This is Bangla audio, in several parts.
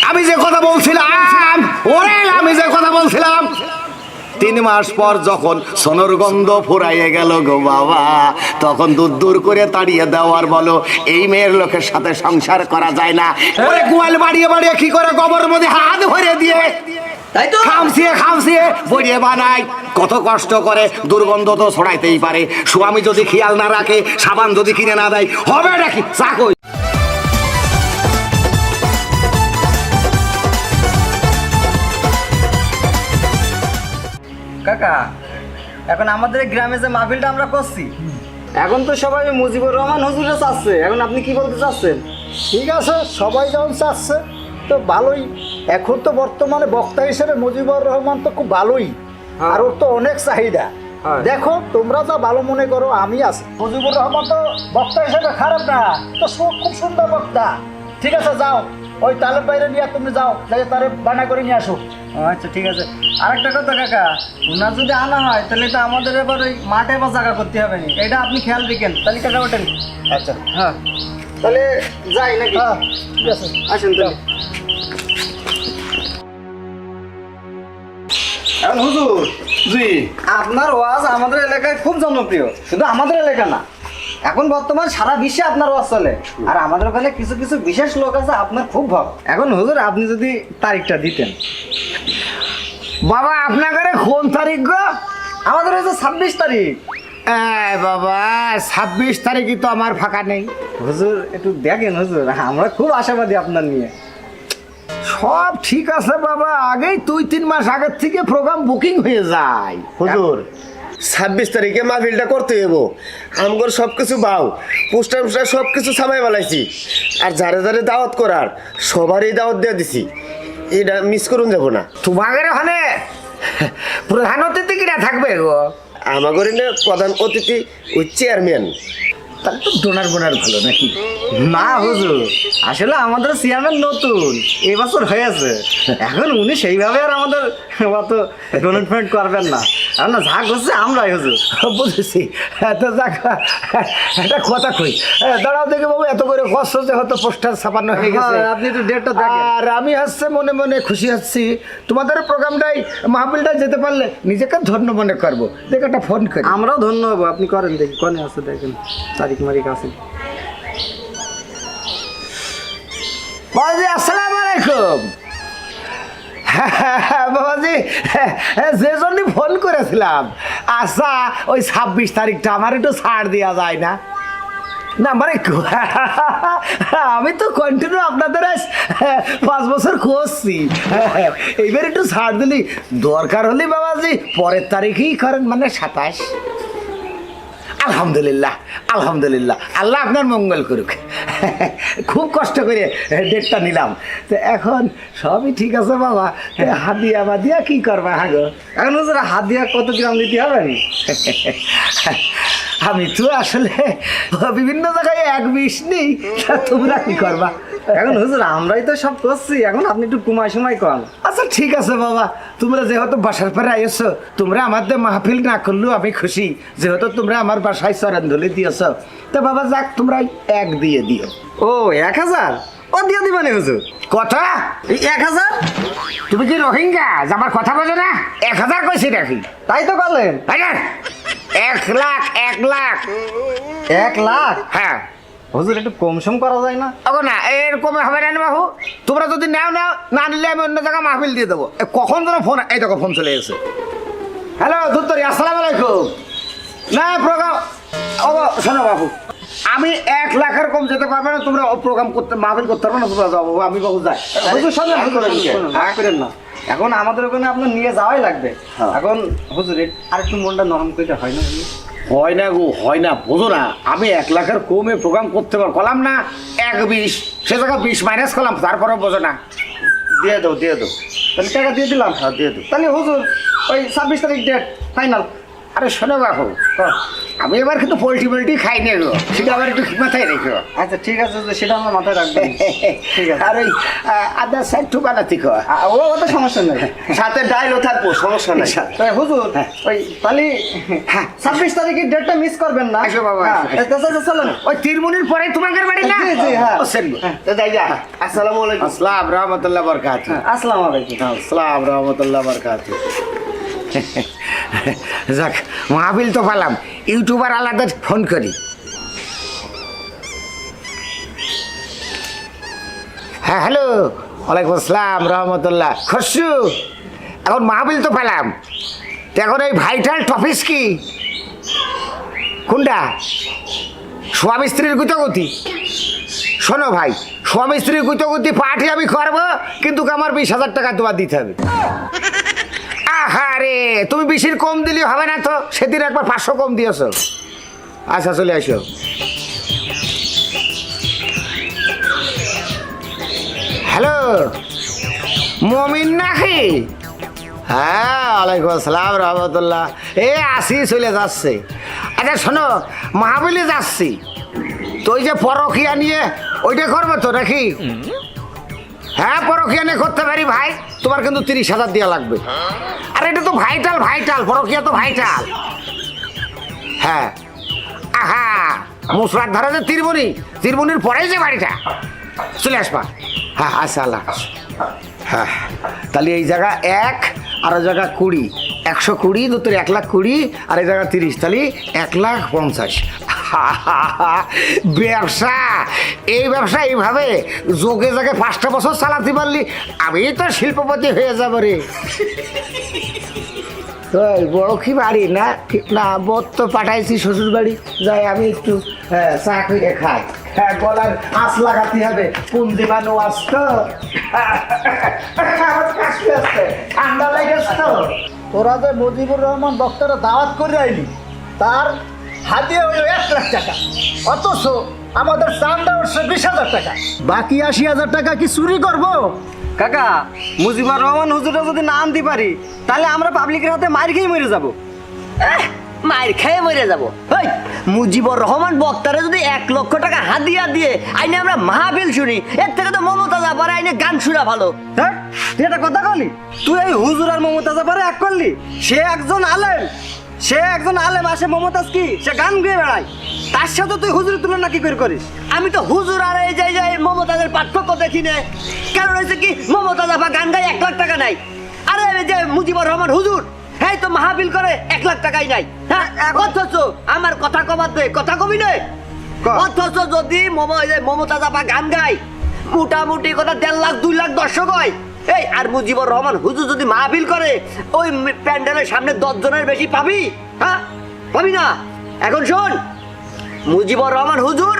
আমি যে কথা বলছিলাম, ওরে আমি যে কথা বলছিলাম, 3 মাস পর যখন সোনর গন্ধ ফুরাইয়ে গেল গো বাবা, তখন দূর করে তাড়িয়ে দেওয়ার বলো এই মেয়ের লোকের সাথে সংসার করা যায় না। ওরে গোয়াল বাড়িয়ে বাড়িয়ে কি করে গোবরের মধ্যে হাত ভরে দিয়ে তাই তো খামছিয়ে বড়িয়ে বানায়, কত কষ্ট করে, দুর্গন্ধ তো ছড়াইতেই পারে। স্বামী যদি খেয়াল না রাখে, সাবান যদি কিনে না দেয়, হবে নাকি? চাকই কাকা, এখন আমাদের গ্রামে যে মাহফিলটা আমরা করছি, এখন তো সবাই মুজিবুর রহমান হুজুরে চাচ্ছে। এখন আপনি কি বলতে চাচ্ছেন? ঠিক আছে, সবাই যখন চাচ্ছে তো ভালোই। এখন তো বর্তমানে বক্তা হিসেবে মুজিবুর রহমান তো খুব ভালোই, আর ওর তো অনেক চাহিদা। দেখো তোমরা যা ভালো মনে করো, আমি আছি। মুজিবুর রহমান তো বক্তা হিসেবে খারাপ না, তো খুব সুন্দর বক্তা। ঠিক আছে, যাও ওই তালের বাইরে নিয়ে তুমি যাও, যাই তারে বানা করে নিয়ে আসো। আচ্ছা ঠিক আছে। আরেকটা কথা কাকা, ওনার যদি আনা হয় তাহলে তো আমাদের এবার ওই মাঠে বা জায়গা করতে হবে না, এটা আপনি খেয়াল রাখেন। তাহলে কাকা ওঠেন। আচ্ছা, হ্যাঁ, তাহলে যাই নাকি? হ্যাঁ ঠিক আছে, আসেন তাহলে। এখন হুজুর, জি, আপনার ওয়াজ আমাদের এলাকায় খুব জনপ্রিয়। শুধু আমাদের এলাকা না, এখন বর্তমান সারা বিশ্বে আপনার ওয়াজ চলে। আর আমাদের ওখানে কিছু কিছু বিশেষ লোক আছে আপনার খুব ভক্ত। এখন হুজুর আপনি যদি তারিখটা দিতেন। বাবা আপনার ঘরে কোন তারিখ গো? আমাদের হচ্ছে 26 তারিখ। বাবা 26 তারিখই তো আমার ফাঁকা নেই। হুজুর একটু দেখেন হুজুর, আমরা খুব আশাবাদী আপনার নিয়ে। সব ঠিক আছে বাবা, আগেই 2-3 মাস আগের থেকে প্রোগ্রাম বুকিং হয়ে যায়। হুজুর 26 তারিখে মাহফিলটা করতে হইব। আমগর সব কিছু বাউ পোস্টার সব কিছু সামাই বেলাইছি, আর যারে যারে দাওয়াত করার সবারই দাওয়াত দিয়ে দিছি। এটা মিস করুন যাব না। তোমাদের ওখানে প্রধান অতিথি কিনা থাকবে গো? আমাগর এনে প্রধান অতিথি ওই চেয়ারম্যান। তাহলে তো ডোনার বোনার ভালো নাকি? না হুজুর, আসলে আমাদের চেয়ারম্যান নতুন, এবছর হয়েছে। এখন উনি সেইভাবে আর আমাদের অত ডোনেট করবেন না। এখন যা করছে আমরাই হুজুর। বুঝেছি। তো যাক, একটা কথা কই, দাঁড়াও দেখে বাবু, এত করে কষ্ট যে হয়তো পোস্টার ছাপানো হয়ে গেছে। হ্যাঁ, আপনি একটু ডেটটা দেখেন। আর আমি হচ্ছে মনে মনে খুশি হচ্ছি, তোমাদের প্রোগ্রামটাই মাহফিলটাই যেতে পারলে নিজেকে ধন্য মনে করবো। দেখে একটা ফোন করি। আমরাও ধন্য হবো। আপনি করেন, দেখি কনে আছে দেখেন, তারিখ মারিক আছে। বাবাজি আসসালামু আলাইকুম। বাবাজি, যে জন্য ফোন করেছিলাম, আচ্ছা ওই 26 তারিখটা আমার একটু ছাড় দেওয়া যায় না? না মানে আমি তো কন্টিনিউ আপনাদের 5 বছর করছি, এইবার একটু ছাড় দিলি দরকার হলে বাবাজি পরের তারিখেই করেন, মানে 27। আলহামদুলিল্লাহ আলহামদুলিল্লাহ, আল্লাহ আপনার মঙ্গল করুক। খুব কষ্ট করে ডেটটা নিলাম, তো এখন সবই ঠিক আছে বাবা। হাদিয়া বাদিয়া কি করবা? হাগো এখন হুজুর হাত দিয়া কত গ্রাম দিতে হবে? আমি তো আসলে বিভিন্ন জায়গায় 1-20 নেই, তা তোমরা কি করবা? এখন হুজুর আমরাই তো সব করছি, এখন আপনি একটু কুমায় সময় কন। আচ্ছা ঠিক আছে বাবা, তোমরা যেহেতু বাসার পরে আইছো, তোমরা আমাদের মাহফিল না করলেও আমি খুশি, যেহেতু তোমরা আমার বাসায় চরণধুলি দিয়েছ। তো বাবা যাক, তোমরা 1 দিয়ে দিও। ও 1000 ও দিয়ে দিবানি হুজুর। কথা 1000? তুমি কি রোহিঙ্গা যে আমার কথা বোঝো না? 1000 কইছি নাকি? তাই তো বলেন। 1 লাখ 1 লাখ 1 লাখ? হ্যাঁ হুজুর একটু কম সম করা যায় না? ওগো না, এরকম হবে না বাবু। তোমরা যদি নাও না নিলে আমি অন্য জায়গায় মাহফিল দিয়ে দেবো। কখন যেন ফোন, এই দেখো ফোন চলে এসেছে। হ্যালো ধুত্তরি, আসসালামু আলাইকুম। না প্রোগ্রাম, ও শোনো বাবু, আমি 1 লাখের কম যেতে পারবে না। তোমরা প্রোগ্রাম করতে, মাহফিল করতে পারবে না, তোমরা যাও বাবু, আমি বাবু যাই। হুজুর সামনে রাগ করেন না, এখন আমাদের ওখানে আপনার নিয়ে যাওয়াই লাগবে। এখন হুজুর আর একটু মনটা নরম করতে হয় না? হয় না গো, হয় না, বোঝো না। আমি 1 লাখের কমে প্রোগ্রাম করতে পারবো, কলাম না 1-20, সে জায়গায় 20 মাইনাস করলাম, তারপরে বোঝো না। দিয়ে দাও। তাহলে টাকা দিয়ে দিলাম। হ্যাঁ দিয়ে দাও। তাহলে হুজুর ওই 26 তারিখ ডেট ফাইনাল। আরে শোনো বাবু, আমি এবার কিন্তু পোল্ট্রি খাই না গো, সেটা আবার একটু মাথায় রেখো। আচ্ছা ঠিক আছে, তো সেটা আমার মাথায় রাখবেন। ঠিক আছে। আর ওই আদা সাইড টু বানাতে কো, ও তো সমস্যা নেই। সাথে ডাইলও থাকবো, সমস্যা নাই। তাই হুজুর, ওই তাহলে 26 তারিখের ডেটটা মিস করবেন না। আসো বাবা, হ্যাঁ, আসো। আচ্ছা, চলেন। ওই তিরমুনির পরে তোমাদের বাড়ি না? জি, জি, হ্যাঁ। ও, সেরগো। তো যাই যা, আসসালামু আলাইকুম। আসসালাম রহমতুল্লাহ বরকাত। আসসালামু আলাইকুম। আসসালাম রহমতুল্লাহ বরকাত। যাক, মাহফিল তো পালাম, ইউটিউবার আলাদা ফোন করি। হ্যাঁ হ্যালো, ওয়ালাইকুম আসসালাম রহমতুল্লাহ। খসরু, এখন মাহফিল তো পেলাম, তো এখন এই ভাইটাল টপিস কি কোনটা? স্বামী স্ত্রীর গুতগুতি। শোনো ভাই, স্বামী স্ত্রীর গুতগুতি পার্টি আমি করবো, কিন্তু আমার 20,000 টাকা তোমার দিতে হবে। আহারে, তুমি 20 কম দিলে হবে না তো, সেদিন একবার 500 কম দিয়েছো। আচ্ছা চলে আসো। হ্যালো, মমিন নাকি? হ্যাঁ, ওয়ালাইকুম আসসালাম রহমতুল্লাহ। আসি, চলে যাচ্ছে। আচ্ছা শোনো, মাহফিলে যাচ্ছি তো, ওই যে পরকিয়া নিয়ে ওইটা করবো তো নাকি? হ্যাঁ, পরকিয়া নিয়ে করতে পারি ভাই, তোমার কিন্তু 30,000 দেওয়া লাগবে। আর এটা তো ভাইটাল, পরকিয়া তো ভাইটাল। হ্যাঁ, আহা, মুসরার ধারে যে তিরমুনির পরেই যে বাড়িটা, চলে আসবা। হ্যাঁ আচ্ছা, আল্লাহ। হ্যাঁ, তাহলে এই জায়গা 1 আর ওই জায়গা 20, 120, তোর 1,20,000, আর এই জায়গা 30, তাহলে 1,50,000। ব্যবসা, এই ব্যবসা এইভাবে যোগে যোগে 5টা বছর চালাতে পারলি, আমি তো শিল্পপতি হয়ে যাব রে। তো বড় কি বাড়ি না? ঠিক না, বোধ তো পাঠাইছি শ্বশুর বাড়ি, যাই আমি একটু চা করে খাই। হ্যাঁ, গলার আঁচ লাগাতে হবে, পুন্দি বানো আস তো, ঠান্ডা লেগেছে তো। তোরা যে মুজিবুর রহমান বক্তারা দাওয়াত করে আইলি, তার হাতিয়ে হইল 1 লাখ টাকা, অথচ আমাদের চান্দা উঠছে 20,000 টাকা। বাকি 80,000 টাকা কি চুরি করবো? কাকা, মুজিবুর রহমান হুজুরটা যদি না আনতে পারি, তাহলে আমরা পাবলিকের হাতে মার খেয়ে মরে যাব। মায়ের খেয়ে মরে যাবো। এই মুজিবুর রহমান বক্তারে যদি 1 লক্ষ টাকা হাদিয়া দিয়ে আইনে আমরা মাহফিল শুনি, এর থেকে তো মমতাজ আবার আইনে গান শোনা ভালো। হ্যাঁ, তুই একটা কথা বলি, তুই এই হুজুর আর মমতাজ আপারে এক করলি। সে একজন আলেম, আসে মমতাজ কি সে গান গেয়ে বেড়ায়, তার সাথে তুই হুজুরের তুলনা কি করে করিস? আমি তো হুজুর আর এই যে মমতাজের পার্থক্য দেখি না। কারণ হয়েছে কি, মমতাজ আপা গান গায় 1 লাখ টাকা নাই, আরে এই যে মুজিবুর রহমান হুজুর এই তো মাহফিল করে 1 লাখ টাকাই নাই। হ্যাঁ, অথচ আমার কথা কবার দে, কথা কবি নয়। অথচ যদি মমতাজ আপা গান গায়, মোটামুটি কথা 1.5 লাখ 2 লাখ দর্শক হয়। এই আর মুজিবুর রহমান হুজুর যদি মাহফিল করে, ওই প্যান্ডেলের সামনে 10 জনের বেশি পাবি? হ্যাঁ, পাবি না। এখন শোন, মুজিবুর রহমান হুজুর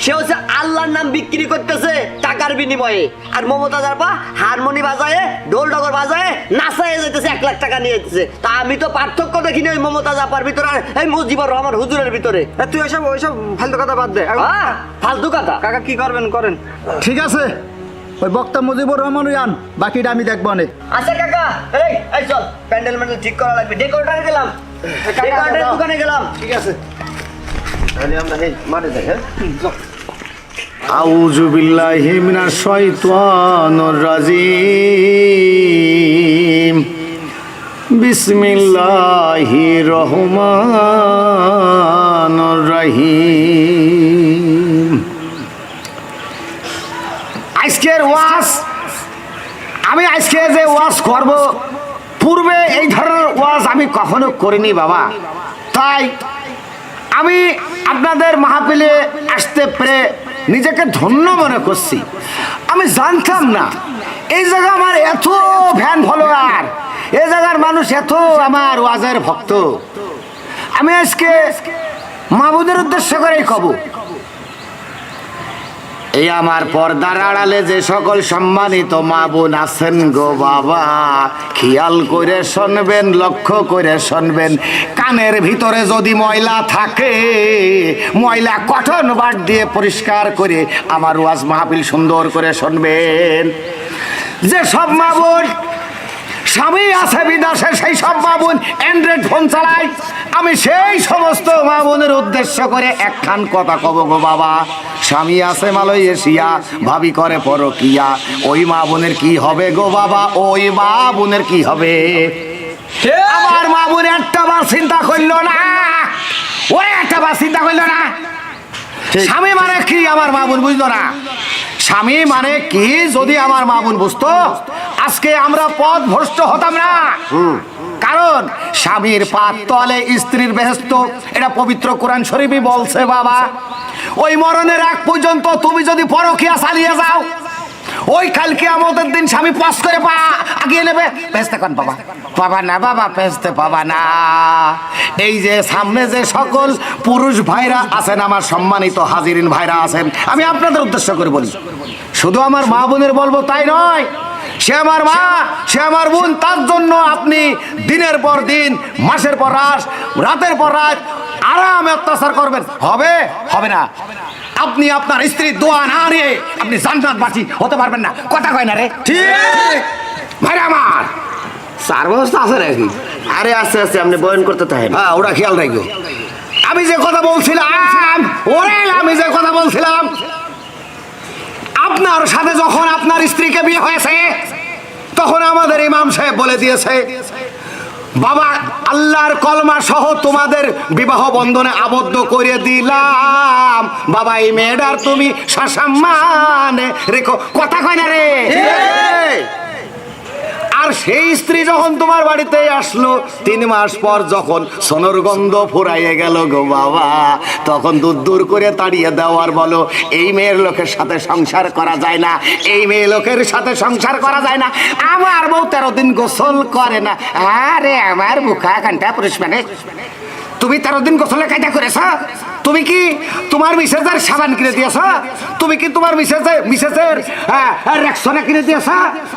সে হচ্ছে আল্লাহর নাম বিক্রি করতেছে টাকার বিনিময়ে, আর মমতাজ আপা হারমোনি বাজায়, ঢোল ডগর বাজায়, নাচায় যেতেছে, 1 লাখ টাকা নিয়ে যেতেছে। তা আমি তো পার্থক্য দেখিনি ওই মমতাজ আপার ভিতরে আর এই মুজিবুর রহমান হুজুরের ভিতরে। তুই ওইসব ফালতু কথা বাদ দে। হ্যাঁ, ফালতু কথা। কাকা কি করবেন করেন। ঠিক আছে, ওই বক্তা মুজিবুর রহমানই আন, বাকিটা আমি দেখবো নে। আচ্ছা কাকা, এই চল, প্যান্ডেল ম্যান্ডেল ঠিক করা লাগবে। ডেকোরেটরে গেলাম, ডেকোরেটরের দোকানে গেলাম। ঠিক আছে, তাহলে আমরা এই মাঠে যাই। হ্যাঁ, আউযু বিল্লাহি মিনাশ শাইতানির রাজিম। বিসমিল্লাহির রহমানির রহিম। আজকের ওয়াজ, আমি আজকে যে ওয়াজ করব, পূর্বে এই ধরনের ওয়াজ আমি কখনো করিনি বাবা। তাই আমি আপনাদের মাহফিলে আসতে পেরে নিজেকে ধন্য মনে করছি। আমি জানতাম না এই জায়গা আমার এত ফ্যান ফলোয়ার, এই জায়গার মানুষ এত আমার ওয়াজের ভক্ত। আমি আজকে মাহবুদের উদ্দেশ্য করেই কব, এই আমার পর্দার আড়ালে যে সকল সম্মানিত মা বোন আছেন গো বাবা, খেয়াল করে শুনবেন, লক্ষ্য করে শুনবেন। কানের ভিতরে যদি ময়লা থাকে, ময়লা কটন বাট দিয়ে পরিষ্কার করে আমার ওয়াজ মাহফিল সুন্দর করে শুনবেন। যে সব মা বোন স্বামী আছে বিদেশে, সেই সব মা বোন অ্যান্ড্রয়েড ফোন চালায়। আমি সেই সমস্ত মা বোনের উদ্দেশ্য করে একখান কথা কব গো বাবা। স্বামী আছে মালয়েশিয়া, ভাবি করে পরকিয়া, ওই মা বোনের কি হবে গো বাবা? ওই মা বোনের কি হবে? আমার মা বোন একটা বার চিন্তা করলো না, ওই একটা বার চিন্তা করলো না স্বামী মানে কি আমার মা বোন বুঝলো না। স্বামী মানে কি যদি আমার মা বোন বুঝতো, আজকে আমরা পথ ভ্রষ্ট হতাম না। কারণ স্বামীর পাত তলে স্ত্রীর বেহেশত, এটা পবিত্র কোরআন শরীফই বলছে বাবা। ওই মরণের আগ পর্যন্ত তুমি যদি পরকিয়া চালিয়ে যাও, ওই কালকে আমাদের দিন স্বামী পাস করে পা আগিয়ে নেবে, পেছতে কোন বাবা? পাবা না বাবা, পেছতে পাবা না। এই যে সামনে যে সকল পুরুষ ভাইরা আছেন, আমার সম্মানিত হাজিরিন ভাইরা আছেন, আমি আপনাদের উদ্দেশ্য করে বলি, শুধু আমার মা বোনের বলবো তাই নয়, সে আমার মা, সে আমার বোন, তার জন্য আপনি দিনের পর দিন, মাসের পর মাস, রাতের পর রাত আরামে অত্যাচার করবেন, হবে? হবে না। আপনি আপনার স্ত্রীর দোয়া না নিয়ে আপনি জান্নাতবাসী হতে পারবেন না। কথা কয় না রে? ঠিক ভাই আমার চার ব্যবস্থা আছে নাকি? আরে আছে আছে, আপনি বয়ন করতে থাকেন। হ্যাঁ, ওরা খেয়াল রাখো। আমি যে কথা বলছিলাম, ওরে আমি যে কথা বলছিলাম, আপনার সাথে যখন আপনার স্ত্রীকে বিয়ে হয়েছে, তখন আমাদের ইমাম সাহেব বলে দিয়েছে, বাবা আল্লাহর কলমা সহ তোমাদের বিবাহ বন্ধনে আবদ্ধ করে দিলাম। বাবা এই মেয়েটার তুমি সসম্মানে রেখো। কথা কয় না রে? আর সেই স্ত্রী যখন তোমার বাড়িতে আসলো, 3 মাস পর যখন সোনার গন্ধ ফুরাইয়ে গেল গো বাবা, তখন দূর দূর করে তাড়িয়ে দেওয়ার বলো, এই মেয়ের লোকের সাথে সংসার করা যায় না, এই মেয়ে লোকের সাথে সংসার করা যায় না। আমার বউ 13 দিন গোসল করে না। আরে আমার মুখা কান্টা পুরুষ মানে, তুমি 13 দিন গোসলের কায়দা করেছ? তুমি কি তোমার মিসেসের সাবান কিনে দিয়েছ? তুমি কি তোমার মিসেসের রেক্সোনা কিনে দিয়েছ?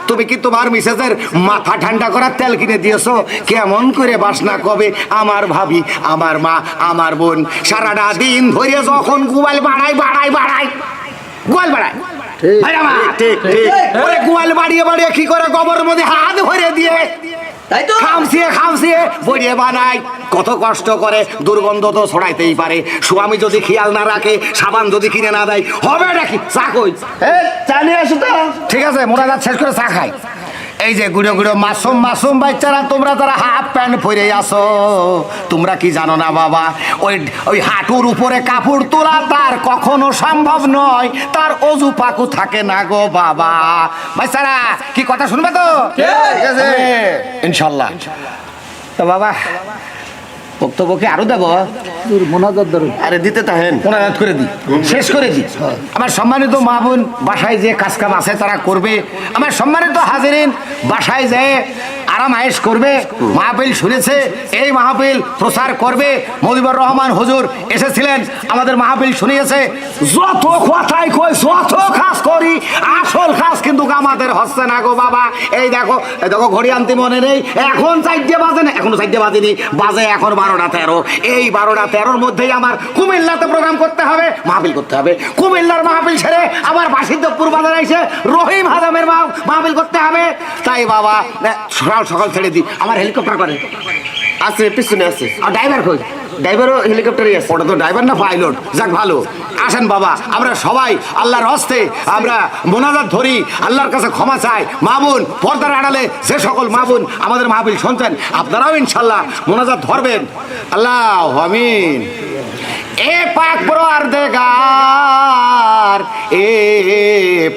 তুমি কি তোমার মিসেসের মাথা ঠান্ডা করার তেল কিনে দিয়েছ? কেমন করে বাসনা কবে আমার ভাবি, আমার মা, আমার বোন সারাটা দিন ধরে যখন গোয়াল বাড়াই গোয়াল বাড়ায়, গোয়াল বাড়িয়ে বাড়িয়ে কি করে গোবরের মধ্যে হাত ভরে দিয়ে তাই তো খামছিয়ে বড়িয়ে বানায়। কত কষ্ট করে, দুর্গন্ধ তো ছড়াইতেই পারে। স্বামী যদি খেয়াল না রাখে, সাবান যদি কিনে না দেয়, হবে নাকি? চা কই? চা নিয়ে আসো তো। ঠিক আছে, মোনাজাত শেষ করে চা খাই। এই যে গুঁড়ো গুঁড়ো মাসুম বাচ্চারা, তোমরা যারা হাফ প্যান্ট পরে আসো, তোমরা কি জানো না বাবা, ওই হাঁটুর উপরে কাপড় তোলা তার কখনো সম্ভব নয়, তার অজু পাকু থাকে না গো বাবা। বাচ্চারা কি কথা শুনবে তো? ঠিক আছে ইনশাল্লাহ। তো বাবা বক্তব্যকে আরো দেবো? মোনাজাত ধরুন। আরে দিতে থাকেন, মোনাজাত করে দিই, শেষ করে দিই। আমার সম্মানিত মা বোন বাসায় যে কাজ কাম আছে তারা করবে। আমার সম্মানিত হাজিরিন বাসায় যে আরাম আয়েশ করবে। মাহফিল শুনেছে, এই মাহফিল প্রচার করবে। মজিবুর রহমান হুজুর এসেছিলেন, আমাদের মাহফিল শুনিয়েছে। যত কথাই কই, যত কাজ করি, আসল কাজ কিন্তু আমাদের হচ্ছে না গো বাবা। এই দেখো ঘড়ি আনতে মনে নেই, এখন 4টে বাজে না, এখনো 4টে বাজেনি, বাজে এখন 12টা 13। এই 12টা 13-র মধ্যেই আমার কুমিল্লাতে প্রোগ্রাম করতে হবে, মাহফিল করতে হবে। কুমিল্লার মাহফিল ছেড়ে আবার বাসিদ্দপুর বাজারে এসে রহিম হাজামের মাহফিল করতে হবে। তাই বাবা সকাল ছেড়ে দিই। আমার হেলিকপ্টার করে আছে, পিছনে আছে। আর ড্রাইভার কই? ড্রাইভারও হেলিকপ্টারই আছে। ওটা তো ড্রাইভার না পাইলট? যাক ভালো। আসেন বাবা, আমরা সবাই আল্লাহর হস্তে আমরা মোনাজাত ধরি, আল্লাহর কাছে ক্ষমা চাই। মা বোন পর্দার আড়ালে যে সকল মা বোন আমাদের মাহফিল শুনছেন, আপনারাও ইনশাল্লাহ মোনাজাত ধরবেন। আল্লাহ আমিন। এ পাক পরওয়ারদিগার, এ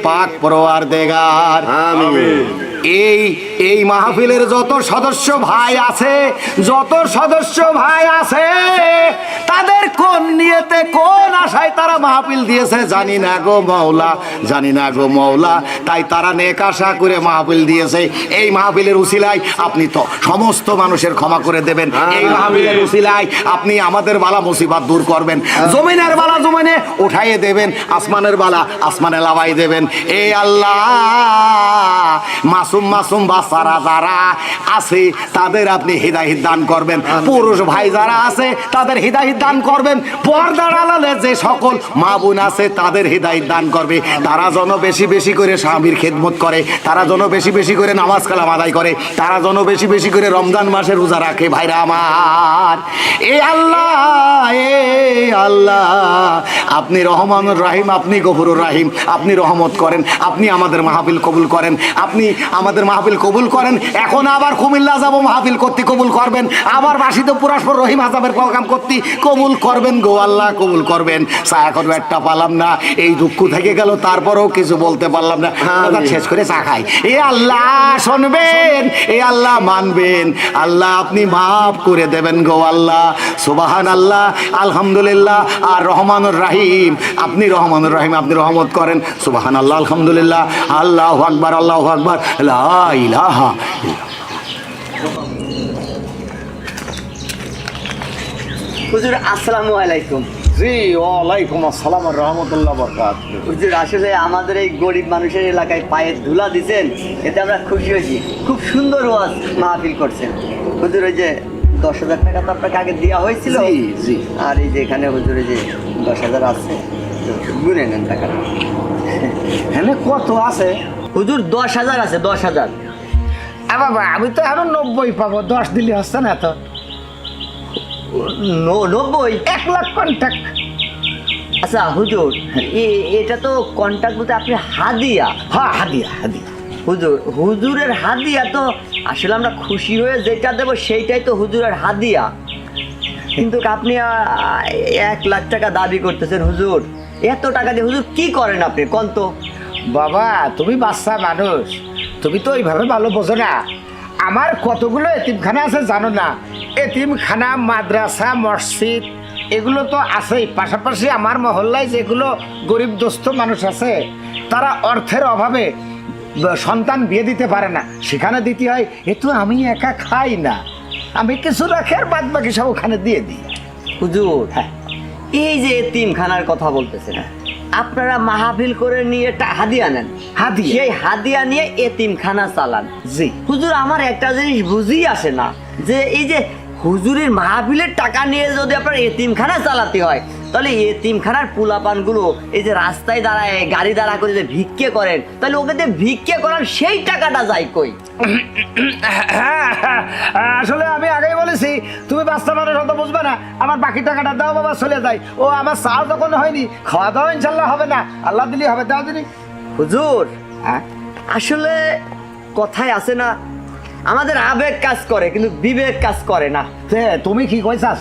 পাক পরওয়ারদিগার, আমিন। এই মাহফিলের যত সদস্য ভাই আছে, তাদের কোন নিয়তে, কোন আশায় তারা মাহফিল দিয়েছে জানি না গো মওলা। তাই তারা নেক আশা করে মাহফিল দিয়েছে। এই মাহফিলের উসিলায় আপনি তো সমস্ত মানুষের ক্ষমা করে দেবেন। এই মাহফিলের উসিলায় আপনি আমাদের বালা মুসিবত দূর করবেন। জমিনের বালা জমিনে উঠাইয়ে দেবেন, আসমানের বালা আসমানে লাভাই দেবেন। এই আল্লাহ মাসুম মাসুম বাচ্চারা যারা আছে তাদের আপনি হিদায়াত দান করবেন, পুরুষ ভাই যারা আছে তাদের হিদায়াত দান করবেন, পর্দার আড়ালে যে সকল মা বোন আছে তাদের হিদায়াত দান করবে, তারা যেন বেশি বেশি করে স্বামীর খেদমত করে, তারা যেন বেশি বেশি করে নামাজ কালাম আদায় করে, তারা যেন বেশি বেশি করে রমজান মাসে রোজা রাখে। ভাইরা আমার, এ আল্লাহ আপনি রহমানুর রাহিম, আপনি গফুরুর রাহিম, আপনি রহমত করেন, আপনি আমাদের মাহফিল কবুল করেন, আপনি আমাদের মাহফিল কবুল করেন। এখন আবার কুমিল্লা যাব মাহফিল করতে, কবুল করবেন। আবার বাসিতে পুরাসপুর রহিম আজাবের প্রোগ্রাম করতে কবুল করবেন গো আল্লাহ, কবুল করবেন। ছায়া করবে একটা পালাম না, এই দুঃখ থেকে গেল, তারপরেও কিছু বলতে পারলাম না, শেষ করে চা খাই। এ আল্লাহ শুনবেন, এ আল্লাহ মানবেন, আল্লাহ আপনি মাফ করে দেবেন গো আল্লাহ। সুবহান আল্লাহ, আলহামদুলিল্লাহ, আর রহমানুর রাহিম, আপনি রহমানুর রাহিম, আপনি রহমত করেন। সুবহান আল্লাহ, আলহামদুলিল্লাহ, আল্লাহু আকবার, আল্লাহু আকবার, লা ইলাহা। হুজুর আসসালামু আলাইকুম। জি ওয়ালাইকুম আসসালাম রহমতুল্লাহ বরকাত। হুজুর আসলে আমাদের এই গরিব মানুষের এলাকায় পায়ের ধুলা দিছেন, এতে আমরা খুশি হয়েছি। খুব সুন্দর ওয়াজ মাহফিল করছেন হুজুর। ওই যে 10,000 টাকা তো আপনাকে আগে দেওয়া হয়েছিল, জি। আর এই যে এখানে হুজুরে যে 10,000 আছে, গুনে নেন টাকাটা। এখানে কত আছে? হুজুর 10,000 আছে, 10,000। বাবা আমি তো এখন 90 পাবো, 10 দিলে হচ্ছে না তো? 90? 1 লাখ কন্ট্যাক্ট। আচ্ছা হুজুর, এটা তো কন্ট্যাক্ট বলতে আপনি হাদিয়া। হ্যাঁ হাদিয়া, হাদিয়া। হুজুরের হাদিয়া তো আসলে আমরা খুশি হয়ে যেটা দেবো সেইটাই তো হুজুরের হাদিয়া, কিন্তু আপনি 1 লাখ টাকা দাবি করতেছেন হুজুর। এত টাকা দিয়ে হুজুর কি করেন আপনি কোন তো? বাবা তুমি বাচ্চা মানুষ, তুমি তো ওইভাবে ভালো বোঝো না। আমার কতগুলো এতিমখানা আছে জানো না? এতিমখানা, মাদ্রাসা, মসজিদ এগুলো তো আছেই। পাশাপাশি আমার মহল্লায় যেগুলো গরিব দোস্ত মানুষ আছে, তারা অর্থের অভাবে সন্তান বিয়ে দিতে পারে না, সেখানে দিতে হয়। এ তো আমি একা খাই না, আমি কিছু রাখি আর বাদ বাকি সব ওখানে দিয়ে দিই। হুজুর এই যে এতিমখানার কথা বলতেছেন, আপনারা মাহফিল করে নিয়ে হাদিয়া নেন, হাদিয়া? সেই হাদিয়া নিয়ে এতিমখানা চালান। জি। হুজুর আমার একটা জিনিস বুঝিই আসে না, যে এই যে হুজুরের মাহফিলের টাকা নিয়ে যদি আপনার এতিমখানা চালাতে হয়, তাহলে এতিমখানার পোলাপানগুলো এই যে রাস্তায় দাঁড়ায়, গাড়ি দাঁড়া করে যে ভিক্ষে করেন, তাহলে ওকে যে ভিক্ষে করার সেই টাকাটা যায় কই? আসলে আমি আগেই বলেছি, তুমি বাচ্চা মানুষ হয়তো বুঝবে না। আমার বাকি টাকাটা দাও বাবা, চলে যাই। ও আমার চাল যখন হয়নি, খাওয়া দাওয়া ইনশাল্লাহ হবে না, আল্লাহ দিলি হবে। দাও দিনি। হুজুর আসলে কথায় আছে না, আমাদের আবেগ কাজ করে কিন্তু বিবেক কাজ করে না। তুমি কি কইছাস?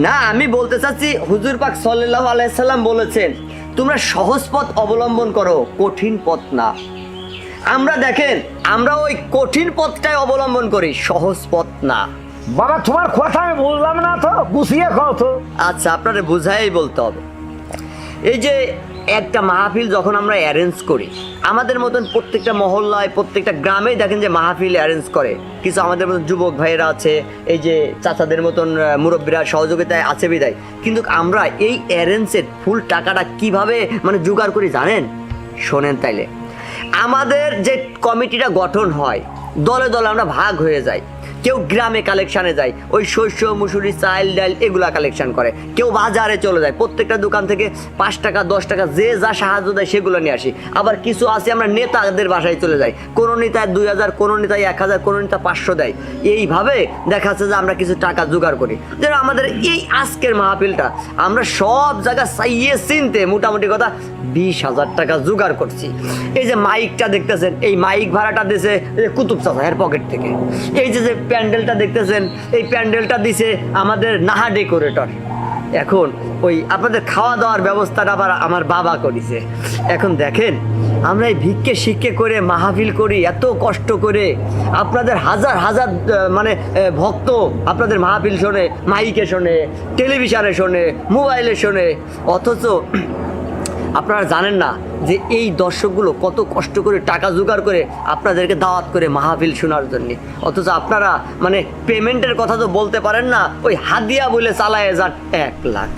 না, আমি বলতে চাচ্ছি হুজুর পাক সাল্লাল্লাহু আলাইহি সাল্লাম বলেছেন, তোমরা সহজ পথ অবলম্বন করো, কঠিন পথ না। আমরা দেখেন, আমরা ওই কঠিন পথটাই অবলম্বন করি, সহজ পথ না। বাবা তোমার কথা আমি বললাম না তো, গুছিয়ে খাও তো। আচ্ছা আপনারে বুঝাই বলতে হবে। এই যে একটা মাহফিল যখন আমরা অ্যারেঞ্জ করি, আমাদের মতন প্রত্যেকটা মহল্লায়, প্রত্যেকটা গ্রামেই দেখেন যে মাহফিল অ্যারেঞ্জ করে কিছু আমাদের মতন যুবক ভাইয়েরা আছে, এই যে চাচাদের মতন মুরব্বীরা সহযোগিতায় আছে বিদায়। কিন্তু আমরা এই অ্যারেঞ্জের ফুল টাকাটা কিভাবে মানে জোগাড় করি জানেন? শোনেন তাইলে, আমাদের যে কমিটিটা গঠন হয়, দলে দলে আমরা ভাগ হয়ে যাই। কেউ গ্রামে কালেকশানে যায়, ওই শস্য, মুসুরি, চাল, ডাল এগুলা কালেকশন করে। কেউ বাজারে চলে যায়, প্রত্যেকটা দোকান থেকে 5 টাকা 10 টাকা যে যা সাহায্য দেয় সেগুলো নিয়ে আসি। আবার কিছু আছে আমরা নেতাদের বাসায় চলে যাই, কোনো নেতায় 2000, কোনো নেতায় 1000, কোনো নেতা 500 দেয়। এইভাবে দেখা যাচ্ছে যে আমরা কিছু টাকা জোগাড় করি। যেন আমাদের এই আজকের মাহফিলটা আমরা সব জায়গা চাইয়ে চিনতে মোটামুটি কথা 20,000 টাকা জোগাড় করছি। এই যে মাইকটা দেখতেছেন, এই মাইক ভাড়াটা দিয়েছে কুতুব চাচা এর পকেট থেকে। এই যে প্যান্ডেলটা দেখতেছেন, এই প্যান্ডেলটা দিছে আমাদের নাহা ডেকোরেটর। এখন ওই আপনাদের খাওয়া দাওয়ার ব্যবস্থাটা আবার আমার বাবা করেছে। এখন দেখেন, আমরা এই ভিক্ষে শিক্ষে করে মাহফিল করি, এত কষ্ট করে, আপনাদের হাজার হাজার মানে ভক্ত আপনাদের মাহফিল শোনে, মাইকে শোনে, টেলিভিশনে শোনে, মোবাইলে শোনে, অথচ আপনারা জানেন না যে এই দর্শকগুলো কত কষ্ট করে টাকা জোগাড় করে আপনাদেরকে দাওয়াত করে মাহফিল শোনার জন্য। অথচ আপনারা মানে পেমেন্টের কথা তো বলতে পারেন না, ওই হাদিয়া বলে চালায় যান 1 লাখ।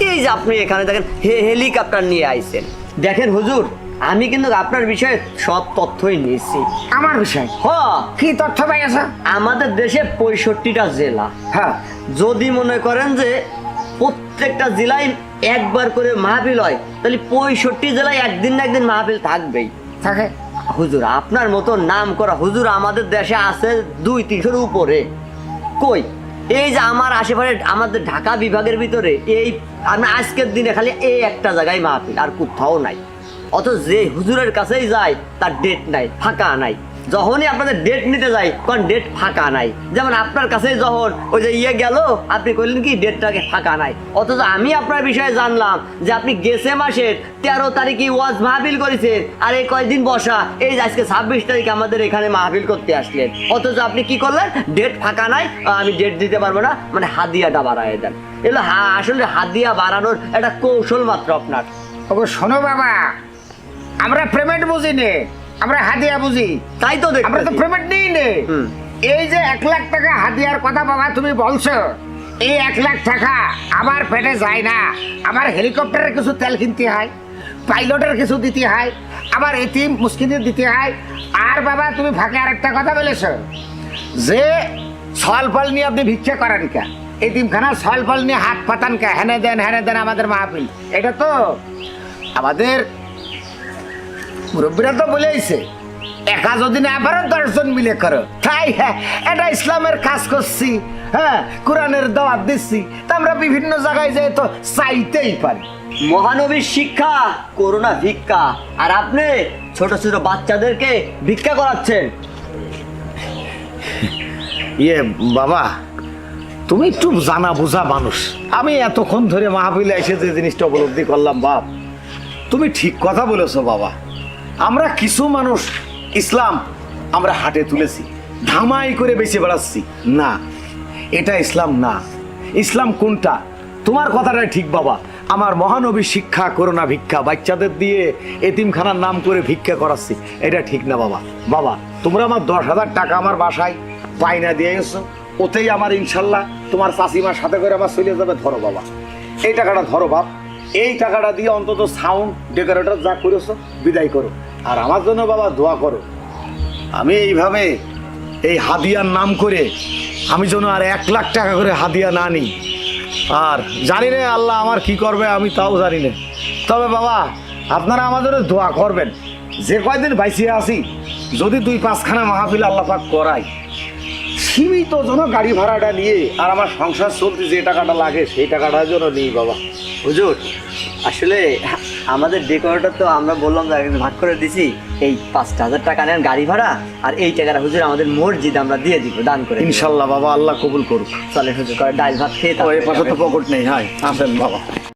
এই যে আপনি এখানে দেখেন হেলিকপ্টার নিয়ে আইছেন। দেখেন হুজুর, আমি কিন্তু আপনার বিষয়ে সব তথ্যই নিয়েছি। আমার বিষয় হ, কি তথ্য পাইয়াছে? আমাদের দেশে 65টা জেলা। হ্যাঁ, যদি মনে করেন যে প্রত্যেকটা জেলায় একবার করে মাহফিল হয়, তাহলে 65 জেলায় একদিন না একদিন মাহফিল থাকবেই। থাকে। হুজুর, আপনার মতো নাম করা হুজুর আমাদের দেশে আছে 200-300-র উপরে। কই, এই যে আমার আশেপাশে আমাদের ঢাকা বিভাগের ভিতরে এই আমি আজকের দিনে খালি এই একটা জায়গায় মাহফিল, আর কোথাও নাই। অথচ যে হুজুরের কাছেই যায় তার ডেট নাই, ফাঁকা নাই। যখনই আপনাদের ডেট নিতে যাই কারণ ডেট ফাঁকা নাই। যেমন আপনার কাছে যখন ওই যে গেল, আপনি কইলেন কি ডেটটাকে ফাঁকা নাই। অথচ আমি আপনার বিষয়ে জানলাম যে আপনি গেছে মাসের 13 তারিখে ওয়াজ মাহফিল করেছেন, আর এই কয়েকদিন বসা এই যে আজকে 26 তারিখে আমাদের এখানে মাহফিল করতে আসলেন। অথচ আপনি কি করলেন, ডেট ফাঁকা নাই, আমি ডেট দিতে পারবো না, মানে হাদিয়াটা বাড়ায় দেন। এগুলো আসলে হাদিয়া বাড়ানোর একটা কৌশল মাত্র আপনার। ওগো শোনো বাবা, আমরা পেমেন্ট বুঝি নে, আমরা হাদিয়া বুঝি। তাই তো আমরা তো দেখতেছি। পেমেন্ট নিই নে। হুম। এই যে 1 লাখ টাকা হাদিয়ার কথা বাবা তুমি বলছো, এই 1 লাখ টাকা আমার পেটে যায় না। আমার হেলিকপ্টারের কিছু তেল কিনতে হয়, পাইলটের কিছু দিতে হয়, আবার এতিম মুসকিনের দিতে হয়। আর বাবা তুমি ফাঁকে আরেকটা কথা বলেছ যে ছল ফল নিয়ে আপনি ভিক্ষা করেন কে, এতিমখানা ছল ফল নিয়ে হাত পাতান কে, হেনে দেন আমাদের মাহফিল। এটা তো আমাদের মুরব্বীরা তো বলেইছে একা যদি না পারো 10 জন মিলে করো। তাই হ্যাঁ, এটা ইসলামের কাজ করছি, হ্যাঁ কোরআনের দাওয়াত দিচ্ছি, তা আমরা বিভিন্ন জায়গায় যাই তো চাইতেই পারি। মহানবীর শিক্ষা, করোনা ভিক্ষা, আর আপনি ছোট ছোট বাচ্চাদেরকে ভিক্ষা করাচ্ছেন। বাবা, তুমি একটু জানা বোঝা মানুষ। আমি এতক্ষণ ধরে মাহফিলে এসে যে জিনিসটা উপলব্ধি করলাম, বাপ তুমি ঠিক কথা বলেছো বাবা। আমরা কিছু মানুষ ইসলাম আমরা হাটে তুলেছি, ধামাই করে বেঁচে বেড়াচ্ছি। না, এটা ইসলাম না। ইসলাম কোনটা? তোমার কথাটাই ঠিক বাবা। আমার মহানবী শিক্ষা করোনা ভিক্ষা, বাচ্চাদের দিয়ে এতিমখানার নাম করে ভিক্ষা করাচ্ছি, এটা ঠিক না বাবা। বাবা তোমরা আমার 10,000 টাকা আমার বাসায় পাইনা দিয়ে গেছো, ওতেই আমার ইনশাল্লাহ তোমার চাষিমার সাথে করে আমার চলে যাবে। ধরো বাবা, এই টাকাটা ধরো বাপ, এই টাকাটা দিয়ে অন্তত সাউন্ড ডেকোরেটর যা করেছো বিদায় করো। আর আমার জন্য বাবা দোয়া করো, আমি এইভাবে এই হাদিয়ার নাম করে আমি যেন আর 1 লাখ টাকা করে হাদিয়া না নিই। আর জানি না আল্লাহ আমার কি করবে, আমি তাও জানি না। তবে বাবা আপনারা আমাদের দোয়া করবেন, যে কয়দিন বাইসে আছি যদি 2-5খানা মাহফিল আল্লাহ পাক করাই, সীমিত যেন গাড়ি ভাড়াটা নিয়ে আর আমার সংসার চলতে যে টাকাটা লাগে সেই টাকাটা যেন নিই বাবা। হুজুর, আসলে আমাদের ডেকোরেটর তো আমরা বললাম যে ভাগ করে দিছি, এই 5,000 টাকা নেন গাড়ি ভাড়া, আর এই টাকাটা হুজুর আমাদের মসজিদ আমরা দিয়ে দিব, দান করে দিব। ইনশাল্লাহ বাবা, আল্লাহ কবুল করুক। চলে হুজুর, করে ডাল ভাত খেয়ে ও এই পাশে তো পকেট নেই, হাই আসেন বাবা।